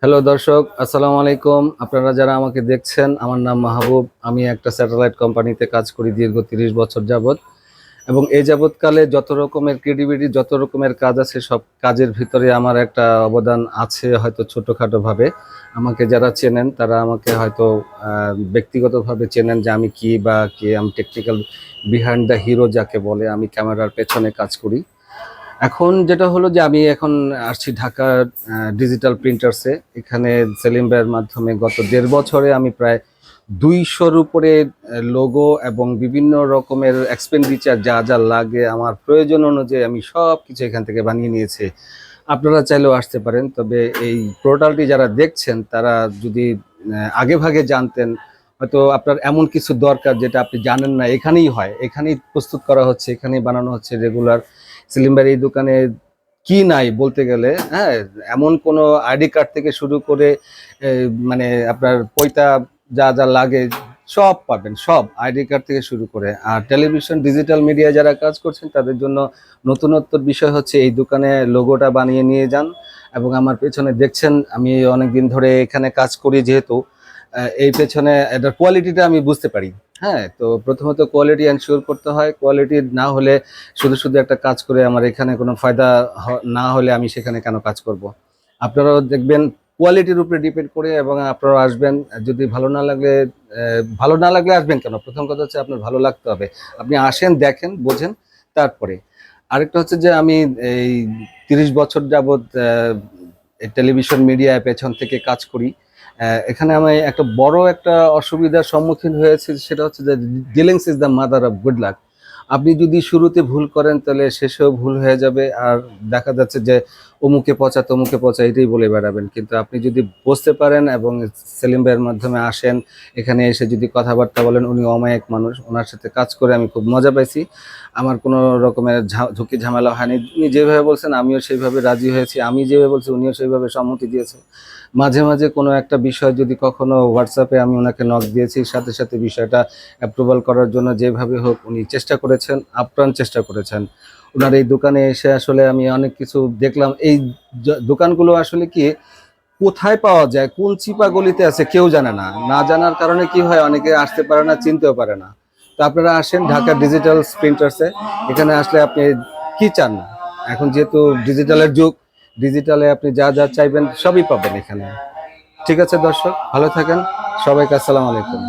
Hello দর্শক, আসসালামু আলাইকুম। আপনারা যারা আমাকে দেখছেন, আমার নাম মাহবুব। আমি একটা স্যাটেলাইট কোম্পানিতে কাজ করি দীর্ঘ 30 বছর যাবত, এবং এই যাবৎকালে যত রকমের ক্রিয়েটিভিটি, যত রকমের কাজ আছে, সব কাজের ভিতরে আমার একটা অবদান আছে, হয়তো ছোটোখাটো ভাবে। আমাকে যারা চেনেন তারা আমাকে হয়তো ব্যক্তিগতভাবে চেনেন যে আমি কি বা কে। আমি টেকনিক্যাল বিহাইন্ড দ্য হিরো যাকে বলে, আমি ক্যামেরার পেছনে কাজ করি। এখন যেটা হলো যে আমি এখন আসছি ঢাকার ডিজিটাল প্রিন্টার্সে। এখানে সেলিম ভাইয়ের মাধ্যমে গত 1.5 বছরে আমি প্রায় 200-র উপরে লোগো এবং বিভিন্ন রকমের এক্সপেন্ডিচার যা যা লাগে আমার প্রয়োজন অনুযায়ী আমি সব কিছু এখান থেকে বানিয়ে নিয়েছি। আপনারা চাইলেও আসতে পারেন, তবে এই পোর্টালটি যারা দেখছেন তারা যদি আগে ভাগে জানতেন, হয়তো আপনার এমন কিছু দরকার যেটা আপনি জানেন না, এখানেই হয়, এখানেই প্রস্তুত করা হচ্ছে, এখানেই বানানো হচ্ছে রেগুলার। সেলিম ভাইয়ের এই দোকানে কি নাই বলতে গেলে, হ্যাঁ, এমন কোনো আইডি কার্ড থেকে শুরু করে মানে আপনার পয়তা যা যা লাগে সব পাবেন, সব আইডি কার্ড থেকে শুরু করে। আর টেলিভিশন ডিজিটাল মিডিয়া যারা কাজ করছেন তাদের জন্য নতুনত্বর বিষয় হচ্ছে এই দোকানে লোগোটা বানিয়ে নিয়ে যান। এবং আমার পেছনে দেখছেন, আমি অনেকদিন ধরে এখানে কাজ করি যেহেতু, এই পেছনে এটার কোয়ালিটিটা আমি বুঝতে পারি। হ্যাঁ, তো প্রথমত কোয়ালিটি এনশিওর করতে হয়। কোয়ালিটি না হলে শুধু শুধু একটা কাজ করে আমার এখানে কোনো ফায়দা না হলে আমি সেখানে কেন কাজ করব। আপনারাও দেখবেন কোয়ালিটির উপরে ডিপেন্ড করে, এবং আপনারাও আসবেন। যদি ভালো না লাগলে আসবেন কেন? প্রথম কথা হচ্ছে আপনার ভালো লাগতে হবে। আপনি আসেন, দেখেন, বোঝেন, তারপরে। আরেকটা হচ্ছে যে আমি এই 30 বছর যাবৎ টেলিভিশন মিডিয়ায় পেছন থেকে কাজ করি। এখানে আমি একটা বড় একটা অসুবিধার সম্মুখীন হয়েছি, সেটা হচ্ছে যে dealings is the mother of good luck. আপনি যদি শুরুতে ভুল করেন তাহলে শেষেও ভুল হয়ে যাবে, আর দেখা যাচ্ছে যে অমুকে পচা তমুকে পচা এটাই বলে বেড়াবেন। কিন্তু আপনি যদি বুঝতে পারেন এবং সেলিম ভাইয়ের মাধ্যমে আসেন, এখানে এসে যদি কথাবার্তা বলেন, উনি অমায়িক মানুষ, ওনার সাথে কাজ করে আমি খুব মজা পাইছি। আমার কোনো রকমের ঝুঁকি ঝামেলা হয়নি। উনি যেভাবে বলছেন আমিও সেইভাবে রাজি হয়েছি, আমি যেভাবে বলছি উনিও সেইভাবে সম্মতি দিয়েছে। মাঝে মাঝে কোনো একটা বিষয় যদি কখনো হোয়াটসঅ্যাপে আমি ওনাকে নক দিয়েছি, সাথে সাথে বিষয়টা অ্যাপ্রুভাল করার জন্য যেভাবে হোক উনি চেষ্টা করেছেন, আপ্রাণ চেষ্টা করেছেন। ওনার এই দোকানে এসে আসলে আমি অনেক কিছু দেখলাম। এই দোকানগুলো আসলে কি কোথায় পাওয়া যায়, কোন চিপা গলিতে আছে কেউ জানে না। না জানার কারণে কি হয়, অনেকে আসতে পারে না, চিনতেও পারে না। তো আপনারা আসেন ঢাকা ডিজিটাল প্রিন্টার্সে। এখানে আসলে আপনি কি চান? এখন যেহেতু ডিজিটালের যুগ, ডিজিটালে আপনি যা যা চাইবেন সবই পাবেন এখানে। ঠিক আছে দর্শক, ভালো থাকেন। সবাইকে আসসালামু আলাইকুম।